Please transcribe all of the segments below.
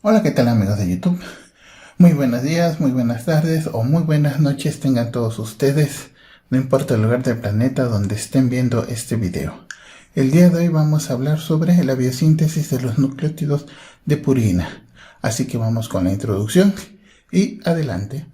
Hola, ¿qué tal amigos de YouTube? Muy buenos días, muy buenas tardes o muy buenas noches tengan todos ustedes, no importa el lugar del planeta donde estén viendo este video. El día de hoy vamos a hablar sobre la biosíntesis de los nucleótidos de purina. Así que vamos con la introducción y adelante.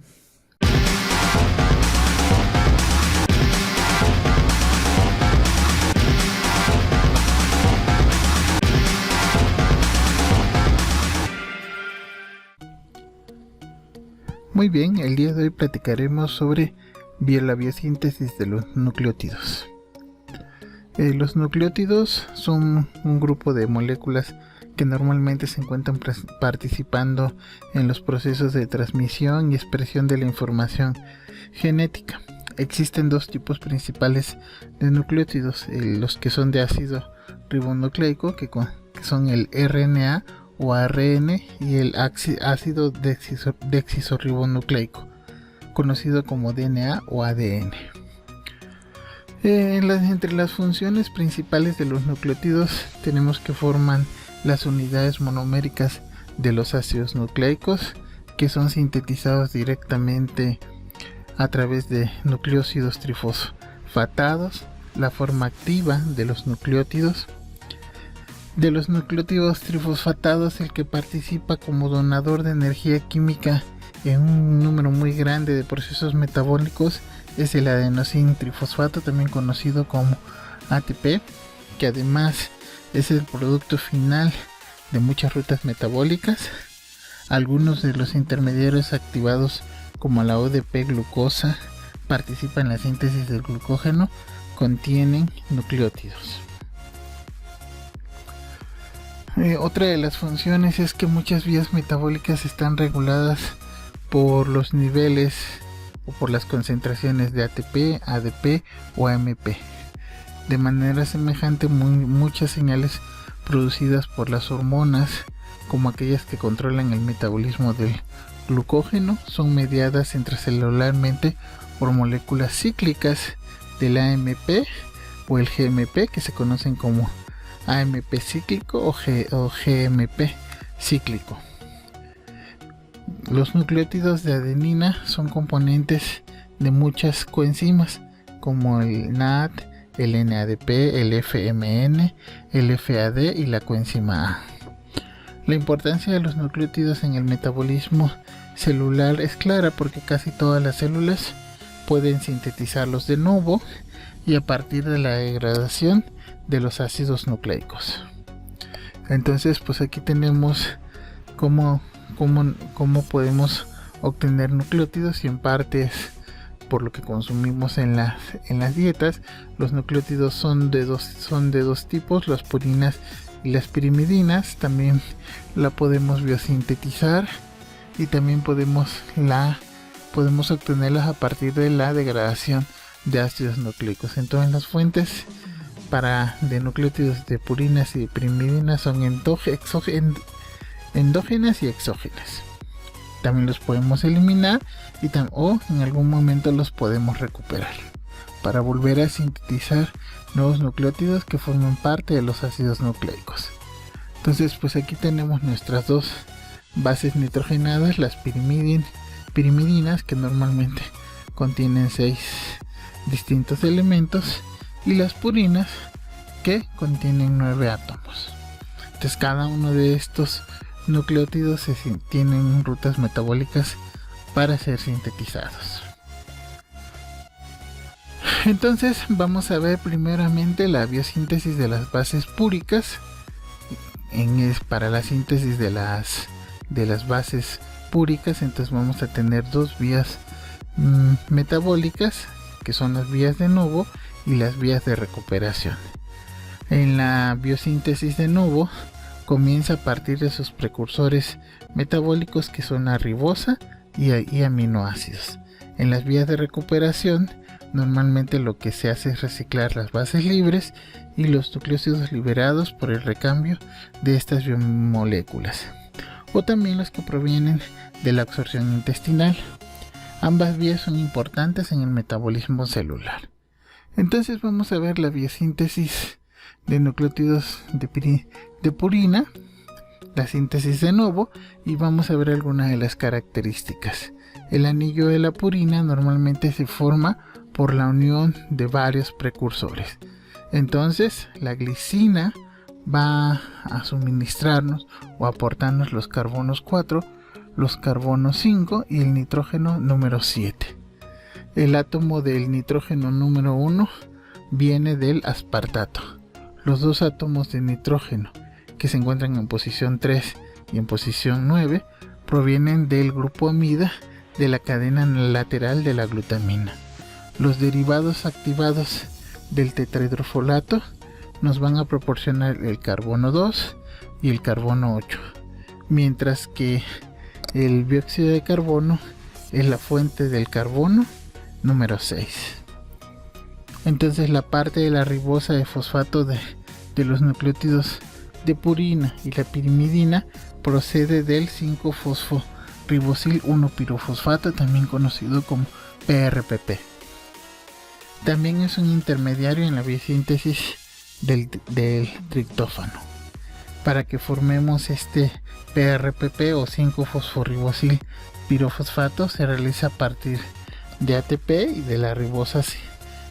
Muy bien, el día de hoy platicaremos sobre la biosíntesis de los nucleótidos. Los nucleótidos son un grupo de moléculas que normalmente se encuentran participando en los procesos de transmisión y expresión de la información genética. Existen dos tipos principales de nucleótidos, los que son de ácido ribonucleico, que son el RNA o ARN, y el ácido desoxirribonucleico, conocido como DNA o ADN. Entre las funciones principales de los nucleótidos tenemos que forman las unidades monoméricas de los ácidos nucleicos, que son sintetizados directamente a través de nucleósidos trifosfatados, la forma activa de los nucleótidos. De los nucleótidos trifosfatados, el que participa como donador de energía química en un número muy grande de procesos metabólicos es el adenosín trifosfato, también conocido como ATP, que además es el producto final de muchas rutas metabólicas. Algunos de los intermediarios activados, como la ODP glucosa, participan en la síntesis del glucógeno, contienen nucleótidos. Otra de las funciones es que muchas vías metabólicas están reguladas por los niveles o por las concentraciones de ATP, ADP o AMP. De manera semejante, muchas señales producidas por las hormonas, como aquellas que controlan el metabolismo del glucógeno, son mediadas intracelularmente por moléculas cíclicas del AMP o el GMP, que se conocen como AMP cíclico o GMP cíclico. Los nucleótidos de adenina son componentes de muchas coenzimas, como el NAD, el NADP, el FMN, el FAD y la coenzima A. La importancia de los nucleótidos en el metabolismo celular es clara, porque casi todas las células pueden sintetizarlos de nuevo y a partir de la degradación de los ácidos nucleicos. Entonces, pues aquí tenemos cómo podemos obtener nucleótidos, y en parte es por lo que consumimos en las dietas. Los nucleótidos son de dos tipos, las purinas y las pirimidinas. También la podemos biosintetizar y también podemos obtenerlas a partir de la degradación de ácidos nucleicos. Entonces, las fuentes de nucleótidos de purinas y de pirimidinas son endógenas y exógenas. También los podemos eliminar o en algún momento los podemos recuperar para volver a sintetizar nuevos nucleótidos que forman parte de los ácidos nucleicos. Entonces, pues aquí tenemos nuestras dos bases nitrogenadas, las pirimidinas, que normalmente contienen 6 distintos elementos, y las purinas, que contienen 9 átomos. Entonces, cada uno de estos nucleótidos tienen rutas metabólicas para ser sintetizados. Entonces, vamos a ver primeramente la biosíntesis de las bases púricas. Para la síntesis de las bases púricas, entonces vamos a tener dos vías metabólicas, que son las vías de nuevo y las vías de recuperación. En la biosíntesis de nuevo comienza a partir de sus precursores metabólicos, que son la ribosa y aminoácidos. En las vías de recuperación, normalmente lo que se hace es reciclar las bases libres y los nucleósidos liberados por el recambio de estas biomoléculas, o también los que provienen de la absorción intestinal. Ambas vías son importantes en el metabolismo celular. Entonces, vamos a ver la biosíntesis de nucleótidos de purina. la síntesis de nuevo y vamos a ver algunas de las características. El anillo de la purina normalmente se forma por la unión de varios precursores. Entonces la glicina va a suministrarnos o aportarnos los carbonos 4, los carbonos 5 y el nitrógeno número 7. El átomo del nitrógeno número 1 viene del aspartato. Los dos átomos de nitrógeno que se encuentran en posición 3 y en posición 9 provienen del grupo amida de la cadena lateral de la glutamina. Los derivados activados del tetrahidrofolato nos van a proporcionar el carbono 2 y el carbono 8, mientras que el dióxido de carbono es la fuente del carbono número 6. Entonces la parte de la ribosa de fosfato de los nucleótidos de purina y la pirimidina procede del 5-fosforibosil 1-pirofosfato, también conocido como PRPP. También es un intermediario en la biosíntesis del triptófano. Para que formemos este PRPP o 5-fosforibosil pirofosfato se realiza a partir de ATP y de la ribosa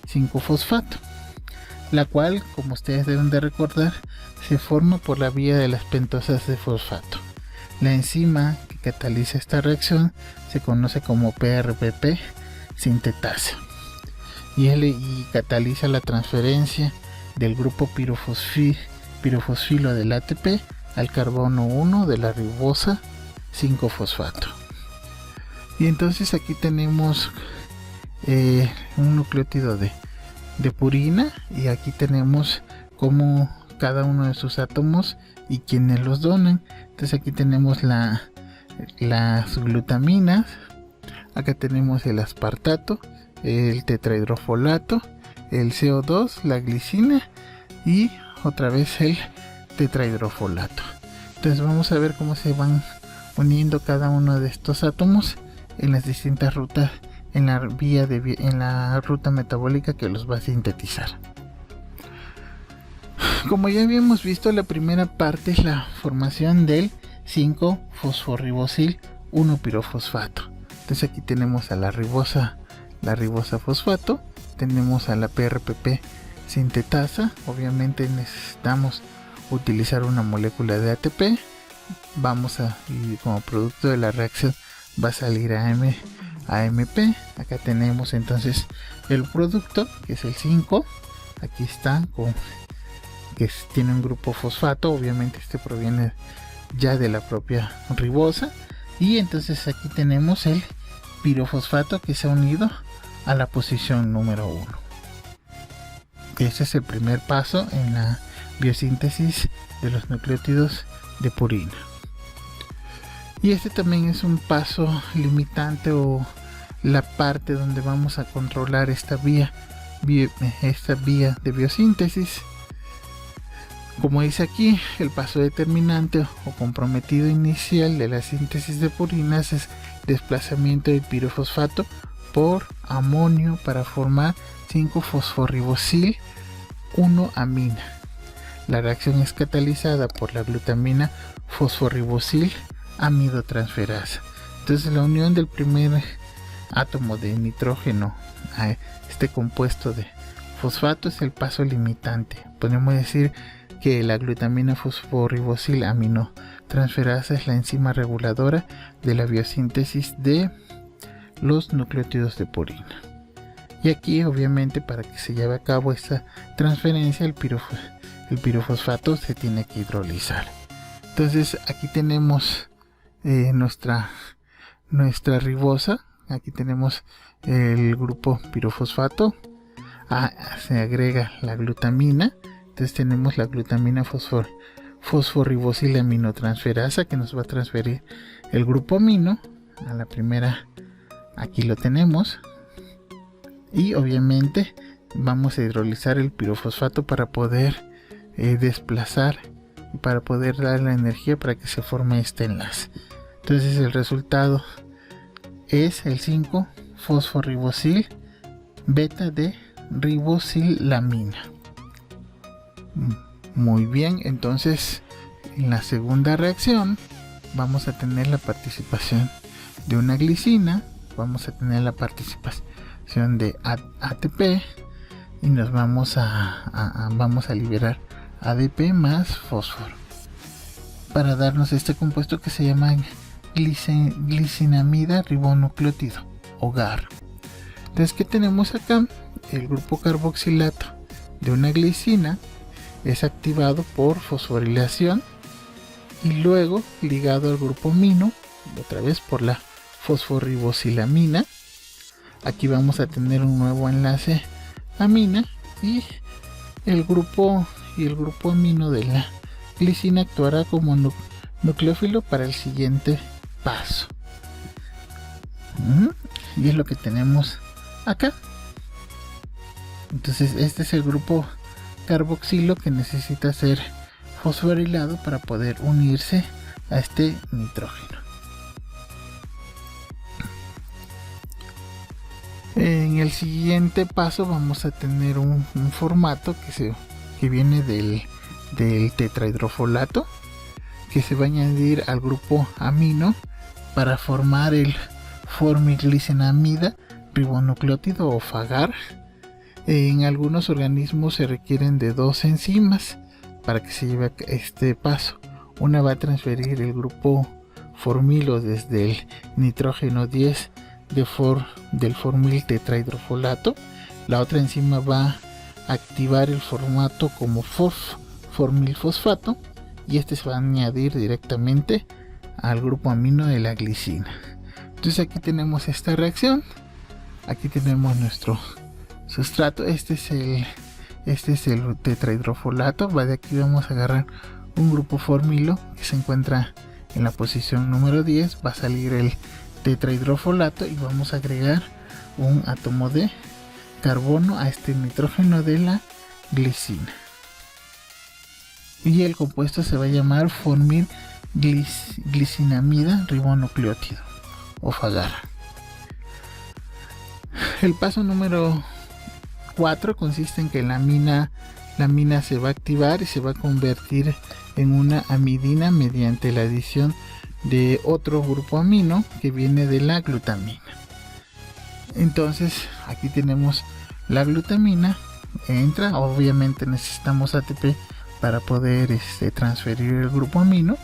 5-fosfato, la cual, como ustedes deben de recordar, se forma por la vía de las pentosas de fosfato. La enzima que cataliza esta reacción se conoce como PRPP sintetasa y cataliza la transferencia del grupo pirofosfilo del ATP al carbono 1 de la ribosa 5-fosfato. Y entonces aquí tenemos un nucleótido de purina, y aquí tenemos como cada uno de sus átomos y quienes los donan. Entonces aquí tenemos las glutaminas, acá tenemos el aspartato, el tetrahidrofolato, el CO2, la glicina y otra vez el tetrahidrofolato. Entonces vamos a ver cómo se van uniendo cada uno de estos átomos en las distintas rutas, en la ruta metabólica que los va a sintetizar. Como ya habíamos visto, la primera parte es la formación del 5-fosforibosil 1-pirofosfato. Entonces aquí tenemos a la ribosa fosfato, tenemos a la PRPP sintetasa. Obviamente necesitamos utilizar una molécula de ATP. Y como producto de la reacción va a salir AMP. Acá tenemos entonces el producto, que es el 5. Aquí está, que tiene un grupo fosfato. Obviamente este proviene ya de la propia ribosa. Y entonces aquí tenemos el pirofosfato que se ha unido a la posición número 1. Este es el primer paso en la biosíntesis de los nucleótidos de purina. Y este también es un paso limitante, o la parte donde vamos a controlar esta vía de biosíntesis. Como dice aquí, el paso determinante o comprometido inicial de la síntesis de purinas es desplazamiento del pirofosfato por amonio para formar 5-fosforibosil 1-amina. La reacción es catalizada por la glutamina fosforibosil amidotransferasa. Entonces la unión del primer átomo de nitrógeno a este compuesto de fosfato es el paso limitante. Podemos decir que la glutamina fosforibosil aminotransferasa es la enzima reguladora de la biosíntesis de los nucleótidos de purina. Y aquí, obviamente, para que se lleve a cabo esta transferencia, el pirofosfato se tiene que hidrolizar. Entonces aquí tenemos nuestra ribosa. Aquí tenemos el grupo pirofosfato. Se agrega la glutamina. Entonces tenemos la glutamina fosforibosil aminotransferasa, que nos va a transferir el grupo amino a la primera. Aquí lo tenemos. Y obviamente vamos a hidrolizar el pirofosfato para poder desplazar y para poder dar la energía para que se forme este enlace. Entonces el resultado es el 5-fosforibosil beta de ribosilamina. Muy bien, entonces En la segunda reacción vamos a tener la participación de una glicina, vamos a tener la participación de ATP y nos vamos a liberar ADP más fósforo para darnos este compuesto que se llama glicinamida ribonucleótido o GAR. Entonces, ¿qué tenemos acá? El grupo carboxilato de una glicina es activado por fosforilación y luego ligado al grupo amino, otra vez por la fosforribosilamina. Aquí vamos a tener un nuevo enlace amina y el grupo amino de la glicina actuará como nucleófilo para el siguiente paso. Y es lo que tenemos acá. Entonces este es el grupo carboxilo que necesita ser fosforilado para poder unirse a este nitrógeno. En el siguiente paso vamos a tener un formato que viene del tetrahidrofolato, que se va a añadir al grupo amino para formar el formilglicinamida ribonucleótido o FAGAR. En algunos organismos se requieren de dos enzimas para que se lleve a este paso. Una va a transferir el grupo formilo desde el nitrógeno 10 del formil tetrahidrofolato. La otra enzima va a activar el formato como formilfosfato y este se va a añadir directamente al grupo amino de la glicina. Entonces aquí tenemos esta reacción. Aquí tenemos nuestro sustrato. Este es el tetrahidrofolato. De aquí vamos a agarrar un grupo formilo que se encuentra en la posición número 10. Va a salir el tetrahidrofolato y vamos a agregar un átomo de carbono a este nitrógeno de la glicina. Y el compuesto se va a llamar formilglicinamida ribonucleótido o FAGAR. El paso número 4 consiste en que la amina se va a activar y se va a convertir en una amidina mediante la adición de otro grupo amino que viene de la glutamina. Entonces aquí tenemos la glutamina, entra, obviamente necesitamos ATP para poder transferir el grupo amino.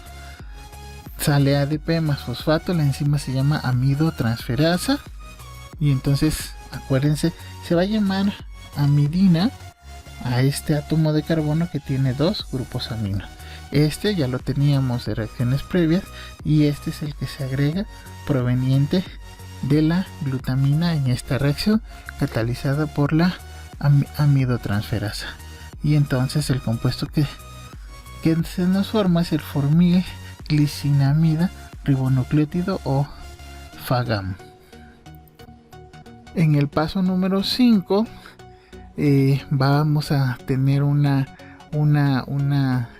Sale ADP más fosfato, la enzima se llama amidotransferasa y entonces acuérdense, se va a llamar amidina a este átomo de carbono que tiene dos grupos amino. Este ya lo teníamos de reacciones previas y este es el que se agrega proveniente de la glutamina en esta reacción catalizada por la amidotransferasa. Y entonces el compuesto que se nos forma es el formilglicinamida ribonucleótido o FAGAM. En el paso número 5 vamos a tener una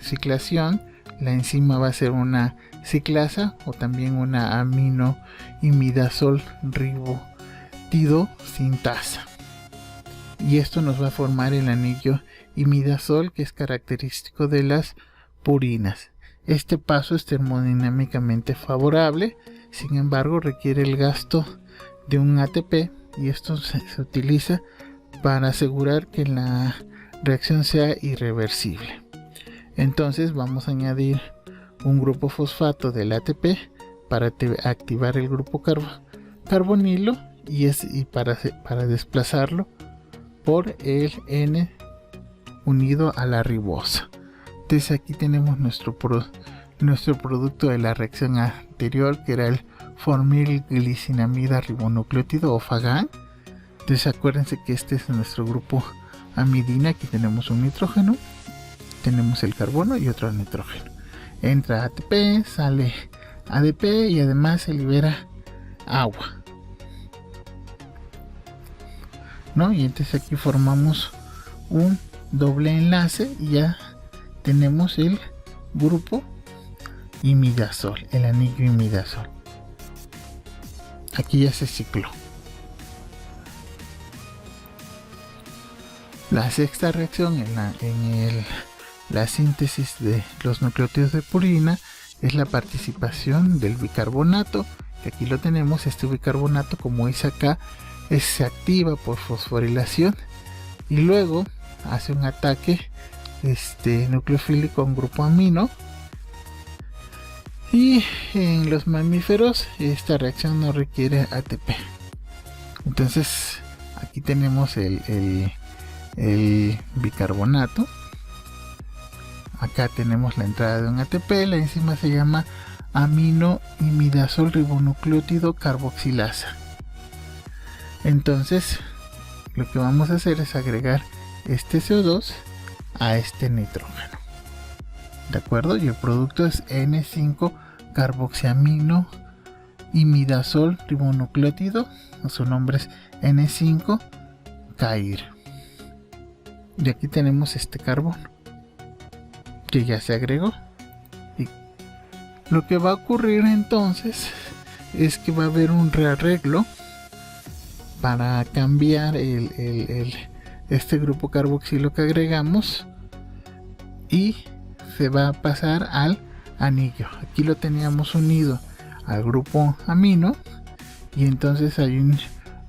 ciclación. La enzima va a ser una ciclasa o también una aminoimidazol ribotido sintasa. Y esto nos va a formar el anillo imidazol, que es característico de las purinas. Este paso es termodinámicamente favorable, sin embargo requiere el gasto de un ATP y esto se utiliza para asegurar que la reacción sea irreversible. Entonces vamos a añadir un grupo fosfato del ATP para activar el grupo carbonilo y para desplazarlo por el N unido a la ribosa. Entonces aquí tenemos nuestro producto de la reacción anterior, que era el formilglicinamida ribonucleótido o FAGAN. Entonces acuérdense que este es nuestro grupo amidina. Aquí tenemos un nitrógeno, tenemos el carbono y otro nitrógeno. Entra ATP, sale ADP y además se libera agua, ¿no? Y entonces aquí formamos un doble enlace y ya tenemos el grupo imidazol, el anillo imidazol. Aquí ya se cicló. La sexta reacción en la síntesis de los nucleótidos de purina es la participación del bicarbonato, que aquí lo tenemos. Este bicarbonato, como dice acá, se activa por fosforilación y luego hace un ataque nucleofílico a un grupo amino. Y en los mamíferos esta reacción no requiere ATP. Entonces aquí tenemos el bicarbonato. Acá tenemos la entrada de un ATP. La enzima se llama aminoimidazol ribonucleótido carboxilasa. Entonces lo que vamos a hacer es agregar este CO2 a este nitrógeno, ¿de acuerdo? Y el producto es N5 carboxiamino imidazol ribonucleótido, su nombre es N5 CAIR. Y aquí tenemos este carbono que ya se agregó. Y lo que va a ocurrir entonces es que va a haber un rearreglo para cambiar este grupo carboxilo que agregamos, y se va a pasar al anillo. Aquí lo teníamos unido al grupo amino y entonces hay un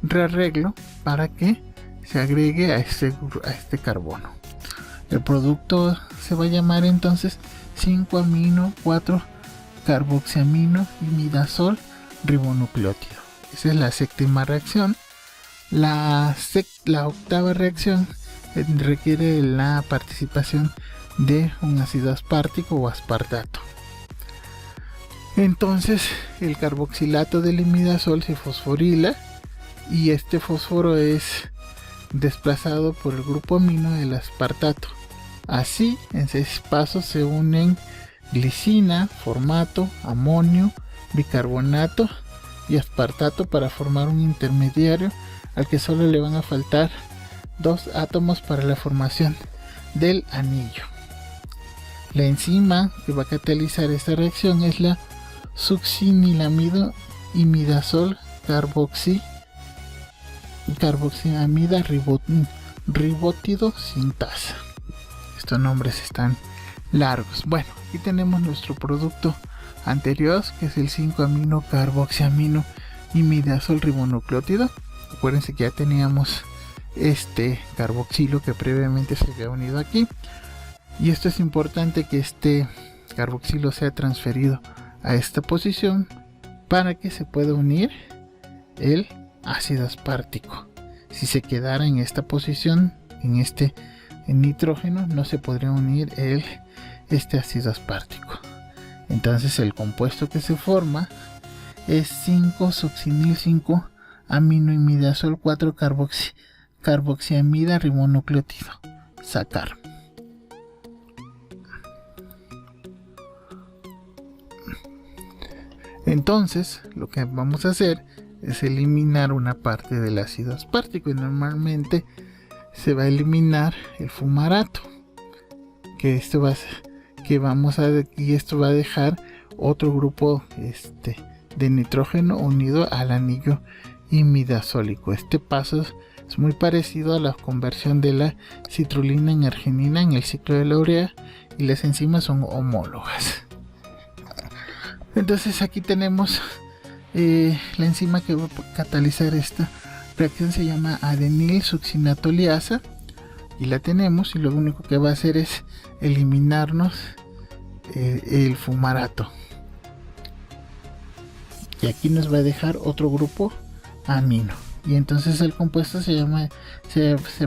rearreglo para que se agregue a este carbono. El producto se va a llamar entonces 5-amino 4-carboxiamino imidazol ribonucleótido. Esa es la séptima reacción. La octava reacción requiere la participación de un ácido aspartico o aspartato. Entonces el carboxilato del imidazol se fosforila y este fósforo es desplazado por el grupo amino del aspartato. Así, en 6 pasos se unen glicina, formato, amonio, bicarbonato y aspartato para formar un intermediario al que solo le van a faltar 2 átomos para la formación del anillo. La enzima que va a catalizar esta reacción es la succinilamido imidazol carboxiamida ribotido sintasa. Estos nombres están largos. Bueno, aquí tenemos nuestro producto anterior, que es el 5-amino carboxiamino imidazol ribonucleótido. Acuérdense que ya teníamos este carboxilo que previamente se había unido aquí, y esto es importante, que este carboxilo sea transferido a esta posición para que se pueda unir el ácido aspartico. Si se quedara en esta posición, en nitrógeno, no se podría unir este ácido aspartico. Entonces el compuesto que se forma es 5-succinil 5-aminoimidazol 4-carboxiamida ribonucleótido, sacar. Entonces lo que vamos a hacer es eliminar una parte del ácido aspartico, y normalmente se va a eliminar el fumarato, que esto va a dejar otro grupo de nitrógeno unido al anillo imidazólico. Este paso es muy parecido a la conversión de la citrulina en arginina en el ciclo de la urea, y las enzimas son homólogas. Entonces aquí tenemos la enzima que va a catalizar esta reacción, se llama adenil succinatoliasa, y la tenemos, y lo único que va a hacer es eliminarnos el fumarato, y aquí nos va a dejar otro grupo amino, y entonces el compuesto se va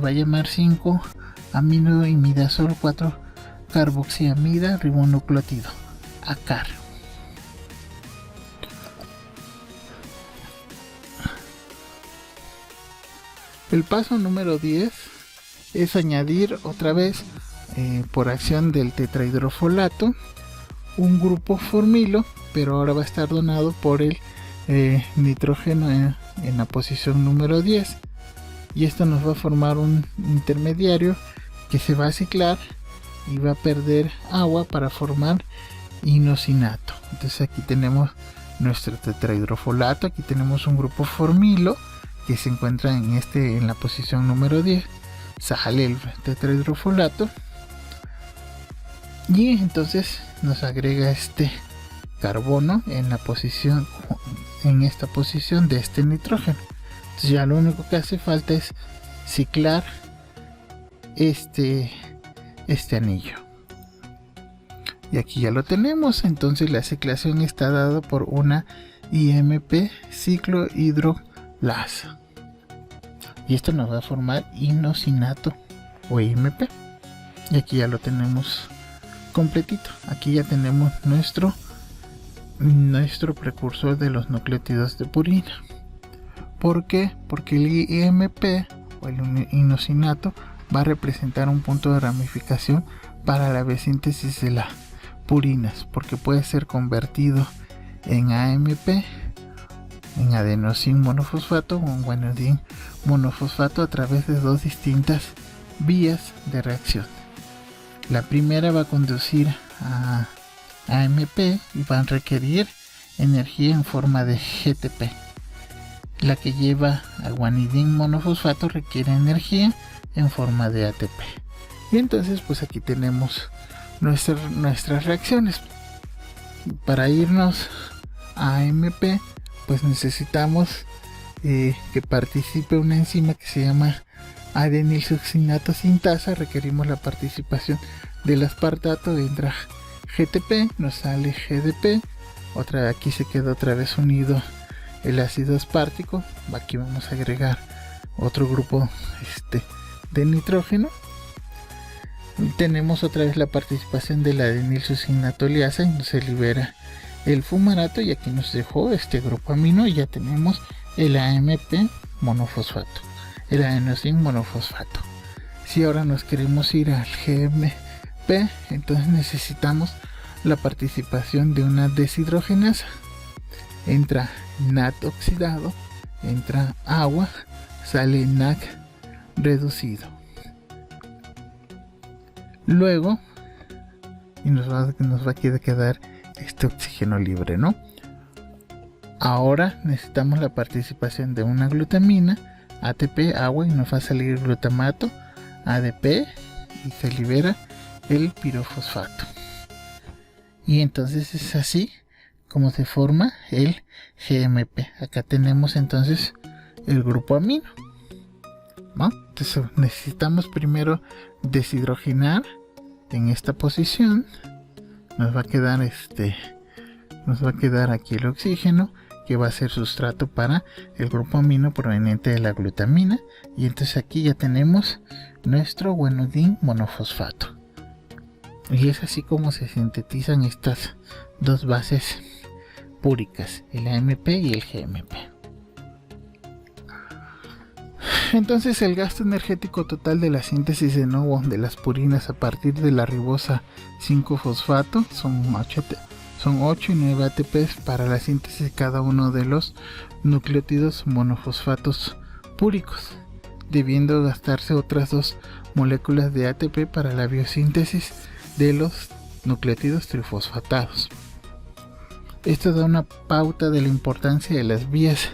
a llamar 5-aminoimidazol 4-carboxiamida ribonucleótido, ACAR. El paso número 10 es añadir otra vez, por acción del tetrahidrofolato, un grupo formilo, pero ahora va a estar donado por el nitrógeno en la posición número 10, y esto nos va a formar un intermediario que se va a ciclar y va a perder agua para formar inosinato. Entonces aquí tenemos nuestro tetrahidrofolato, aquí tenemos un grupo formilo que se encuentra en la posición número 10, sale el tetrahidrofolato y entonces nos agrega este carbono en la posición, en esta posición de este nitrógeno. Entonces ya lo único que hace falta es ciclar este anillo, y aquí ya lo tenemos. Entonces la ciclación está dada por una IMP ciclohidrolasa, y esto nos va a formar inosinato o IMP, y aquí ya lo tenemos completito. Aquí ya tenemos nuestro precursor de los nucleótidos de purina. ¿Por qué? Porque el IMP o el inosinato va a representar un punto de ramificación para la biosíntesis de las purinas, porque puede ser convertido en AMP, en adenosín monofosfato o en guanidín monofosfato, a través de dos distintas vías de reacción. La primera va a conducir a AMP y va a requerir energía en forma de GTP. La que lleva a guanidín monofosfato requiere energía en forma de ATP. Y entonces pues aquí tenemos nuestras reacciones. Para irnos a AMP pues necesitamos que participe una enzima que se llama adenilsuccinato sintasa. Requerimos la participación del aspartato. Entra GTP, nos sale GDP, aquí se queda otra vez unido el ácido aspartico. Aquí vamos a agregar otro grupo de nitrógeno. Tenemos otra vez la participación de la adenilsuccinatoliasa y se libera el fumarato, y aquí nos dejó este grupo amino, y ya tenemos el AMP monofosfato, el adenosín monofosfato. Si ahora nos queremos ir al GMP, entonces necesitamos la participación de una deshidrogenasa. Entra NAT oxidado, entra agua, sale NAC reducido. Luego nos va a quedar este oxígeno libre, ¿no? Ahora necesitamos la participación de una glutamina, ATP, agua, y nos va a salir glutamato, ADP, y se libera el pirofosfato. Y entonces es así como se forma el GMP. Acá tenemos entonces el grupo amino, ¿no? Entonces necesitamos primero deshidrogenar en esta posición. Nos va a quedar aquí el oxígeno, que va a ser sustrato para el grupo amino proveniente de la glutamina, y entonces aquí ya tenemos nuestro guanidín monofosfato. Y es así como se sintetizan estas dos bases púricas, el AMP y el GMP. Entonces el gasto energético total de la síntesis de nuevo de las purinas a partir de la ribosa 5-fosfato son 8 y 9 ATPs para la síntesis de cada uno de los nucleótidos monofosfatos púricos, debiendo gastarse otras 2 moléculas de ATP para la biosíntesis de los nucleótidos trifosfatados. Esto da una pauta de la importancia de las vías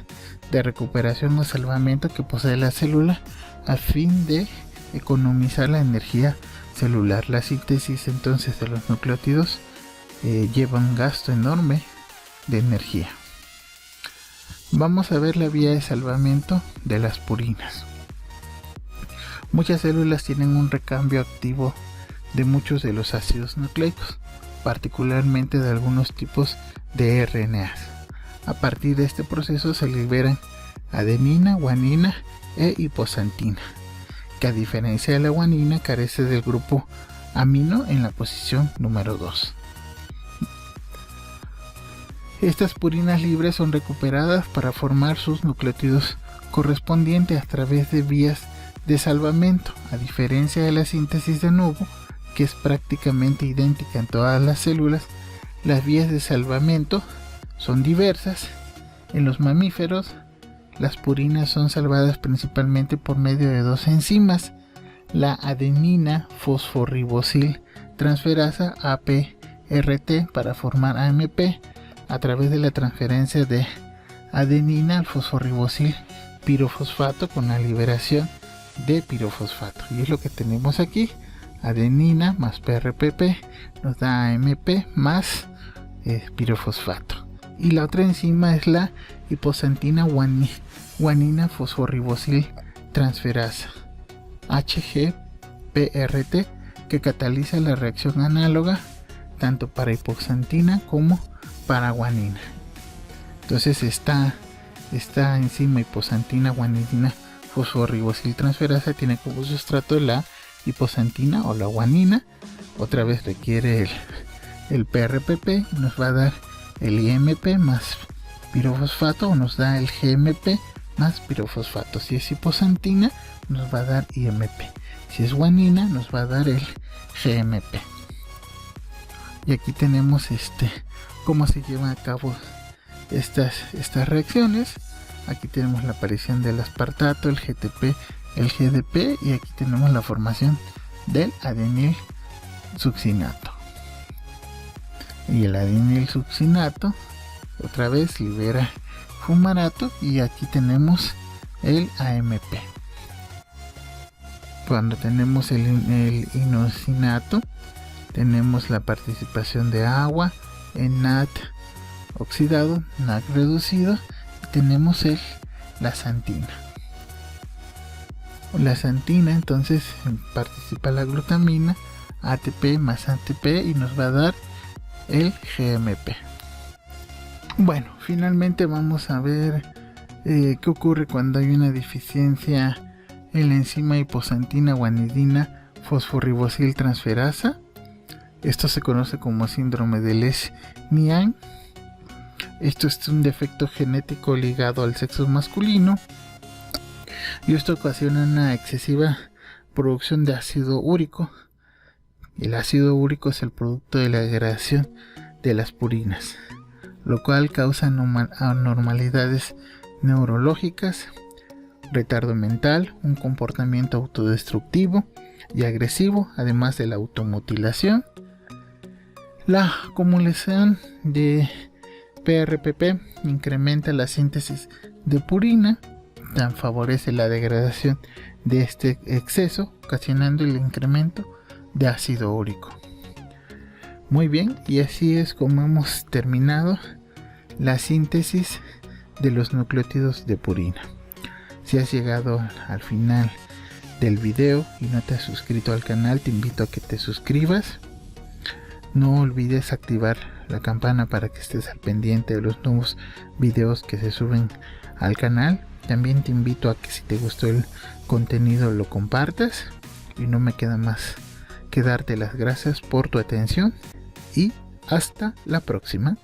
de recuperación o salvamento que posee la célula a fin de economizar la energía celular. La síntesis entonces de los nucleótidos lleva un gasto enorme de energía. Vamos a ver la vía de salvamento de las purinas. Muchas células tienen un recambio activo de muchos de los ácidos nucleicos, particularmente de algunos tipos de RNAs. A partir de este proceso se liberan adenina, guanina e hiposantina, que a diferencia de la guanina carece del grupo amino en la posición número 2. Estas purinas libres son recuperadas para formar sus nucleótidos correspondientes a través de vías de salvamento, a diferencia de la síntesis de nuevo, que es prácticamente idéntica en todas las células. Las vías de salvamento son diversas. En los mamíferos, las purinas son salvadas principalmente por medio de 2 enzimas, la adenina fosforribosil transferasa APRT para formar AMP a través de la transferencia de adenina al fosforribosil pirofosfato con la liberación de pirofosfato, y es lo que tenemos aquí. adenina más PRPP nos da AMP más pirofosfato. Y la otra enzima es la hiposantina guanina fosforribosil transferasa, HGPRT, que cataliza la reacción análoga tanto para hipoxantina como para guanina. Entonces esta enzima hiposantina guanina fosforribosil transferasa tiene como sustrato la hiposantina o la guanina. Otra vez requiere el PRPP, nos va a dar el IMP más pirofosfato, o nos da el GMP más pirofosfato. Si es hiposantina nos va a dar IMP, si es guanina nos va a dar el GMP. Y aquí tenemos cómo se llevan a cabo estas reacciones. Aquí tenemos la aparición del aspartato, el GTP, el GDP, y aquí tenemos la formación del adenil succinato. Y el adenil succinato otra vez libera fumarato, y aquí tenemos el AMP. Cuando tenemos el inosinato, tenemos la participación de agua en NAD oxidado, NAD reducido, y tenemos la xantina. La xantina, entonces participa la glutamina, ATP más ATP, y nos va a dar el GMP. Bueno, finalmente vamos a ver qué ocurre cuando hay una deficiencia en la enzima hiposantina guanidina fosforribosil transferasa. Esto se conoce como síndrome de Lesch-Nyhan. Esto es un defecto genético ligado al sexo masculino, y esto ocasiona una excesiva producción de ácido úrico. El ácido úrico es el producto de la degradación de las purinas, lo cual causa anormalidades neurológicas, retardo mental, un comportamiento autodestructivo y agresivo, además de la automutilación. La acumulación de PRPP incrementa la síntesis de purina, favorece la degradación de este exceso, ocasionando el incremento de ácido úrico. Muy bien, y así es como hemos terminado la síntesis de los nucleótidos de purina. Si has llegado al final del video y no te has suscrito al canal, te invito a que te suscribas. No olvides activar la campana para que estés al pendiente de los nuevos videos que se suben al canal. También te invito a que, si te gustó el contenido, lo compartas. Y no me queda más que darte las gracias por tu atención, y hasta la próxima.